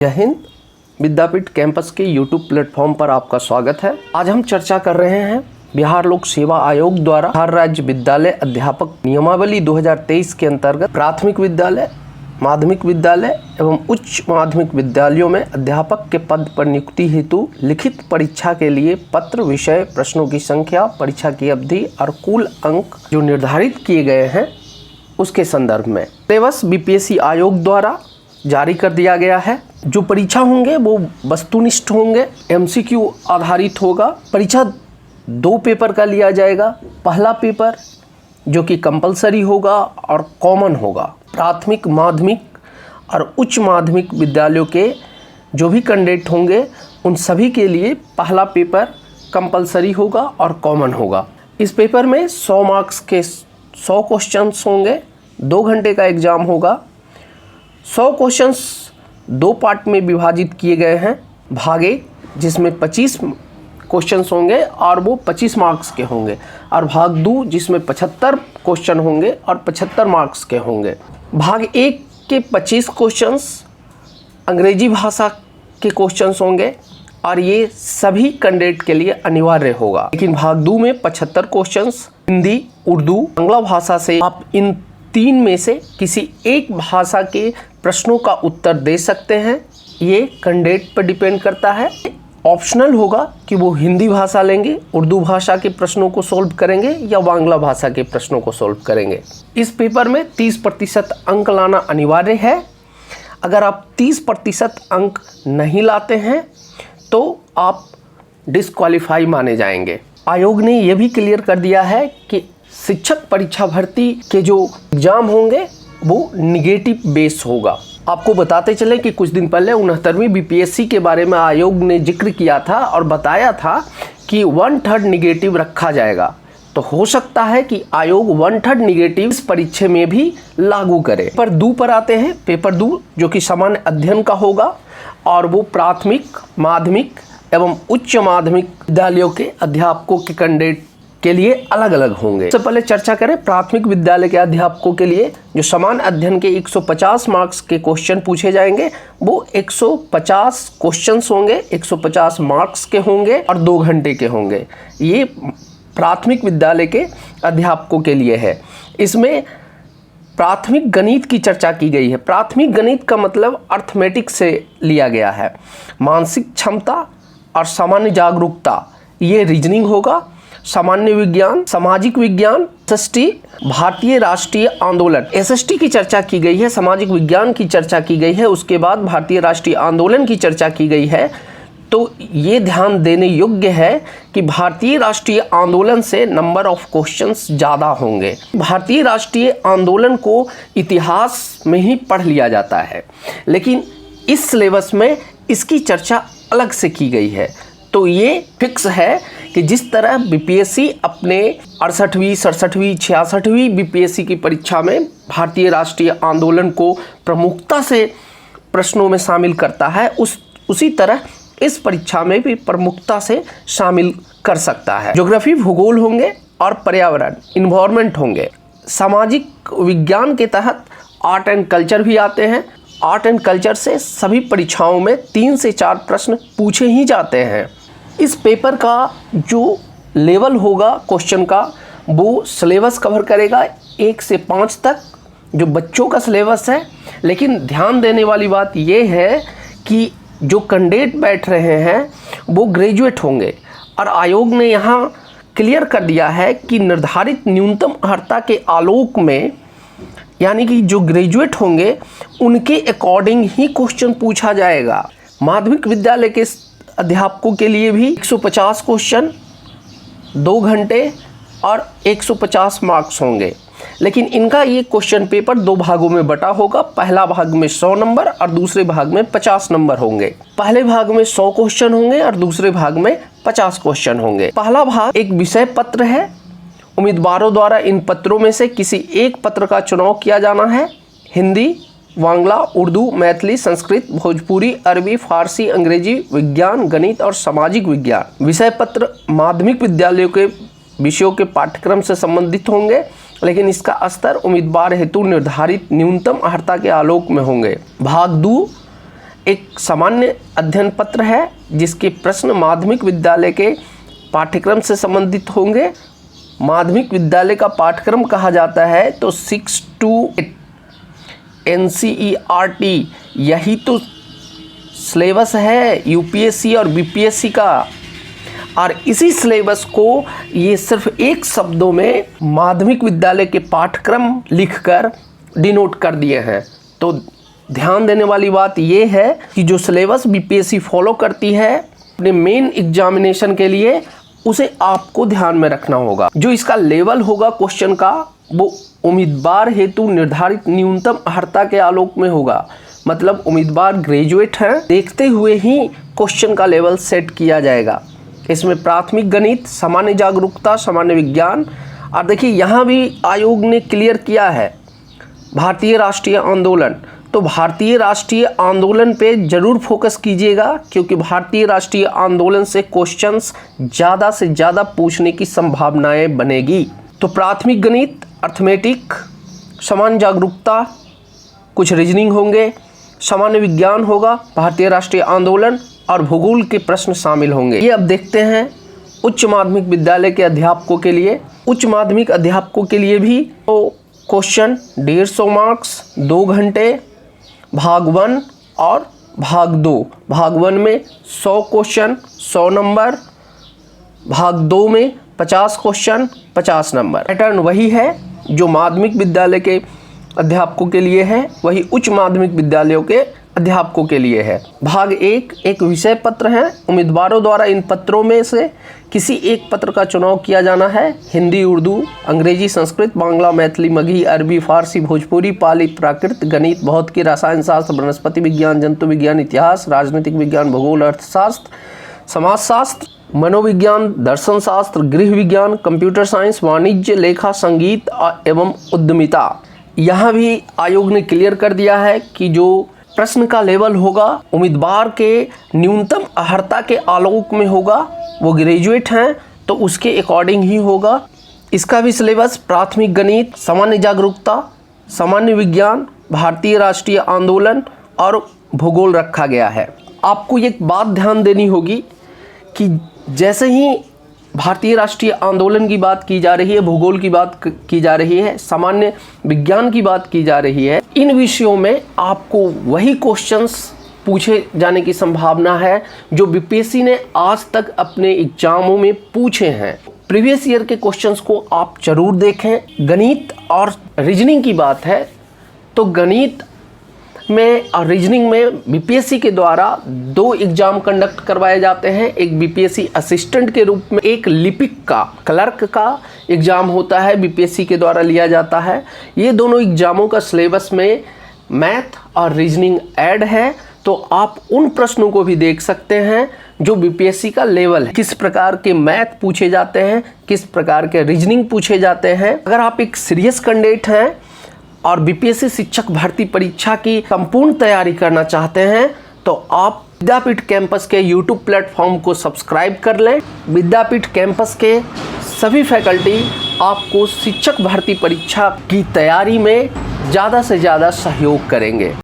जय हिंद। विद्यापीठ कैंपस के YouTube platform पर आपका स्वागत है। आज हम चर्चा कर रहे हैं बिहार लोक सेवा आयोग द्वारा बिहार राज्य विद्यालय अध्यापक नियमावली 2023 के अंतर्गत प्राथमिक विद्यालय, माध्यमिक विद्यालय एवं उच्च माध्यमिक विद्यालयों में अध्यापक के पद पर नियुक्ति हेतु लिखित परीक्षा के लिए पत्र, विषय, प्रश्नों की संख्या, परीक्षा की अवधि और कुल अंक जो निर्धारित किए गए हैं उसके संदर्भ में सिलेबस बीपीएससी आयोग द्वारा जारी कर दिया गया है। जो परीक्षा होंगे वो वस्तुनिष्ठ होंगे, एमसीक्यू आधारित होगा। परीक्षा 2 पेपर का लिया जाएगा। पहला पेपर जो कि कंपलसरी होगा और कॉमन होगा। प्राथमिक, माध्यमिक और उच्च माध्यमिक विद्यालयों के जो भी कैंडिडेट होंगे उन सभी के लिए पहला पेपर कंपलसरी होगा और कॉमन होगा। इस पेपर में 100 मार्क्स के 100 क्वेश्चंस होंगे। 2 घंटे का एग्ज़ाम होगा। 100 क्वेश्चंस 2 पार्ट में विभाजित किए गए हैं। भाग 1 जिसमें 25 क्वेश्चंस होंगे और वो 25 मार्क्स के होंगे, और भाग 2 जिसमें 75 क्वेश्चन होंगे और 75 मार्क्स के होंगे। भाग 1 के 25 क्वेश्चंस अंग्रेजी भाषा के क्वेश्चंस होंगे और ये सभी कैंडिडेट के लिए अनिवार्य होगा। लेकिन भाग 2 में 75 क्वेश्चंस हिंदी, उर्दू, बांग्ला भाषा से आप इन 3 में से किसी एक भाषा के प्रश्नों का उत्तर दे सकते हैं। ये कैंडिडेट पर डिपेंड करता है। ऑप्शनल होगा कि वो हिंदी भाषा लेंगे, उर्दू भाषा के प्रश्नों को सॉल्व करेंगे या बांग्ला भाषा के प्रश्नों को सॉल्व करेंगे। इस पेपर में 30% अंक लाना अनिवार्य है। अगर आप 30% अंक नहीं लाते हैं तो आप डिस्क्वालीफाई माने जाएंगे। आयोग ने यह भी क्लियर कर दिया है कि शिक्षक परीक्षा भर्ती के जो एग्जाम होंगे वो निगेटिव बेस होगा। आपको बताते चले कि कुछ दिन पहले 69वीं बीपीएससी के बारे में आयोग ने जिक्र किया था और बताया था कि 1/3 निगेटिव रखा जाएगा। तो हो सकता है कि आयोग 1/3 निगेटिव इस परीक्षा में भी लागू करे। पेपर 2 पर आते हैं। पेपर 2 जो कि सामान्य अध्ययन का होगा और वो प्राथमिक, माध्यमिक एवं उच्च माध्यमिक विद्यालयों के अध्यापकों के कैंडिडेट के लिए अलग अलग होंगे। सबसे पहले चर्चा करें प्राथमिक विद्यालय के अध्यापकों के लिए जो समान अध्ययन के 150 मार्क्स के क्वेश्चन पूछे जाएंगे। वो 150 क्वेश्चंस होंगे, 150 मार्क्स के होंगे और 2 घंटे के होंगे। ये प्राथमिक विद्यालय के अध्यापकों के लिए है। इसमें प्राथमिक गणित की चर्चा की गई है। प्राथमिक गणित का मतलब अर्थमेटिक से लिया गया है। मानसिक क्षमता और सामान्य जागरूकता, ये रीजनिंग होगा। सामान्य विज्ञान, सामाजिक विज्ञान, एसएसटी, भारतीय राष्ट्रीय आंदोलन, एसएसटी की चर्चा की गई है, सामाजिक विज्ञान की चर्चा की गई है, उसके बाद भारतीय राष्ट्रीय आंदोलन की चर्चा की गई है। तो ये ध्यान देने योग्य है कि भारतीय राष्ट्रीय आंदोलन से नंबर ऑफ क्वेश्चंस ज़्यादा होंगे। भारतीय राष्ट्रीय आंदोलन को इतिहास में ही पढ़ लिया जाता है, लेकिन इस सिलेबस में इसकी चर्चा अलग से की गई है। तो ये फिक्स है कि जिस तरह बीपीएससी अपने 68वीं, 67वीं, 66वीं बीपीएससी की परीक्षा में भारतीय राष्ट्रीय आंदोलन को प्रमुखता से प्रश्नों में शामिल करता है, उसी तरह इस परीक्षा में भी प्रमुखता से शामिल कर सकता है। ज्योग्राफी, भूगोल होंगे और पर्यावरण, इन्वायरमेंट होंगे। सामाजिक विज्ञान के तहत आर्ट एंड कल्चर भी आते हैं। आर्ट एंड कल्चर से सभी परीक्षाओं में 3 से 4 प्रश्न पूछे ही जाते हैं। इस पेपर का जो लेवल होगा क्वेश्चन का, वो सिलेबस कवर करेगा 1 से 5 तक, जो बच्चों का सिलेबस है। लेकिन ध्यान देने वाली बात ये है कि जो कैंडिडेट बैठ रहे हैं वो ग्रेजुएट होंगे, और आयोग ने यहाँ क्लियर कर दिया है कि निर्धारित न्यूनतम अर्हता के आलोक में, यानी कि जो ग्रेजुएट होंगे उनके अकॉर्डिंग ही क्वेश्चन पूछा जाएगा। माध्यमिक विद्यालय के अध्यापकों के लिए भी 150 क्वेश्चन, 2 घंटे और 150 मार्क्स होंगे। लेकिन इनका ये क्वेश्चन पेपर 2 भागों में बटा होगा। पहला भाग में 100 नंबर और दूसरे भाग में 50 नंबर होंगे। पहले भाग में 100 क्वेश्चन होंगे और दूसरे भाग में 50 क्वेश्चन होंगे। पहला भाग एक विषय पत्र है। उम्मीदवारों द्वारा इन पत्रों में से किसी एक पत्र का चुनाव किया जाना है। हिंदी, बांग्ला, उर्दू, मैथिली, संस्कृत, भोजपुरी, अरबी, फारसी, अंग्रेजी, विज्ञान, गणित और सामाजिक विज्ञान। विषय पत्र माध्यमिक विद्यालयों के विषयों के पाठ्यक्रम से संबंधित होंगे, लेकिन इसका स्तर उम्मीदवार हेतु निर्धारित न्यूनतम अर्हता के आलोक में होंगे। भाग 2 एक सामान्य अध्ययन पत्र है जिसके प्रश्न माध्यमिक विद्यालय के पाठ्यक्रम से संबंधित होंगे। माध्यमिक विद्यालय का पाठ्यक्रम कहा जाता है तो 6 to 8 NCERT, यही तो सिलेबस है यूपीएससी और बीपीएससी का। और इसी सिलेबस को ये सिर्फ एक शब्दों में माध्यमिक विद्यालय के पाठ्यक्रम लिखकर डिनोट कर दिए हैं। तो ध्यान देने वाली बात ये है कि जो सिलेबस बीपीएससी फॉलो करती है अपने मेन एग्जामिनेशन के लिए, उसे आपको ध्यान में रखना होगा। जो इसका लेवल होगा क्वेश्चन का, वो उम्मीदवार हेतु निर्धारित न्यूनतम अर्हता के आलोक में होगा। मतलब उम्मीदवार ग्रेजुएट हैं, देखते हुए ही क्वेश्चन का लेवल सेट किया जाएगा। इसमें प्राथमिक गणित, सामान्य जागरूकता, सामान्य विज्ञान, और देखिए यहाँ भी आयोग ने क्लियर किया है भारतीय राष्ट्रीय आंदोलन। तो भारतीय राष्ट्रीय आंदोलन पे जरूर फोकस कीजिएगा, क्योंकि भारतीय राष्ट्रीय आंदोलन से क्वेश्चंस ज़्यादा से ज़्यादा पूछने की संभावनाएं बनेगी। तो प्राथमिक गणित, अर्थमेटिक, सामान्य जागरूकता, कुछ रीजनिंग होंगे, सामान्य विज्ञान होगा, भारतीय राष्ट्रीय आंदोलन और भूगोल के प्रश्न शामिल होंगे। ये अब देखते हैं उच्च माध्यमिक विद्यालय के अध्यापकों के लिए। उच्च माध्यमिक अध्यापकों के लिए भी तो क्वेश्चन 150 मार्क्स, 2 घंटे, भाग 1 और भाग 2। भाग 1 में 100 क्वेश्चन 100 नंबर, भाग 2 में 50 क्वेश्चन 50 नंबर। पैटर्न वही है जो माध्यमिक विद्यालय के अध्यापकों के लिए है, वही उच्च माध्यमिक विद्यालयों के अध्यापकों के लिए है। भाग 1 एक विषय पत्र है। उम्मीदवारों द्वारा इन पत्रों में से किसी एक पत्र का चुनाव किया जाना है। हिंदी, उर्दू, अंग्रेजी, संस्कृत, बांग्ला, मैथिली, मगही, अरबी, फारसी, भोजपुरी, पाली, प्राकृत, गणित, भौतिकी, रसायन शास्त्र, वनस्पति विज्ञान, जंतु विज्ञान, इतिहास, राजनीतिक विज्ञान, भूगोल, अर्थशास्त्र, समाजशास्त्र, मनोविज्ञान, दर्शन शास्त्र, गृह विज्ञान, कंप्यूटर साइंस, वाणिज्य, लेखा, संगीत एवं उद्यमिता। यहाँ भी आयोग ने क्लियर कर दिया है कि जो प्रश्न का लेवल होगा उम्मीदवार के न्यूनतम अर्हता के आलोक में होगा। वो ग्रेजुएट हैं तो उसके अकॉर्डिंग ही होगा। इसका भी सिलेबस प्राथमिक गणित, सामान्य जागरूकता, सामान्य विज्ञान, भारतीय राष्ट्रीय आंदोलन और भूगोल रखा गया है। आपको एक बात ध्यान देनी होगी कि जैसे ही भारतीय राष्ट्रीय आंदोलन की बात की जा रही है, भूगोल की बात की जा रही है, सामान्य विज्ञान की बात की जा रही है, इन विषयों में आपको वही क्वेश्चंस पूछे जाने की संभावना है जो बीपीएससी ने आज तक अपने एग्जामों में पूछे हैं। प्रीवियस ईयर के क्वेश्चंस को आप जरूर देखें। गणित और रीजनिंग की बात है तो गणित में और रीजनिंग में बीपीएससी के द्वारा 2 एग्जाम कंडक्ट करवाए जाते हैं। एक बीपीएससी असिस्टेंट के रूप में, एक लिपिक का, क्लर्क का एग्ज़ाम होता है, बीपीएससी के द्वारा लिया जाता है। ये दोनों एग्जामों का सिलेबस में मैथ और रीजनिंग ऐड है, तो आप उन प्रश्नों को भी देख सकते हैं जो बीपीएससी का लेवल है। किस प्रकार के मैथ पूछे जाते हैं, किस प्रकार के रीजनिंग पूछे जाते हैं। अगर आप एक सीरियस कैंडिडेट हैं और बीपीएससी शिक्षक भर्ती परीक्षा की संपूर्ण तैयारी करना चाहते हैं तो आप विद्यापीठ कैंपस के YouTube प्लेटफॉर्म को सब्सक्राइब कर लें। विद्यापीठ कैंपस के सभी फैकल्टी आपको शिक्षक भर्ती परीक्षा की तैयारी में ज़्यादा से ज़्यादा सहयोग करेंगे।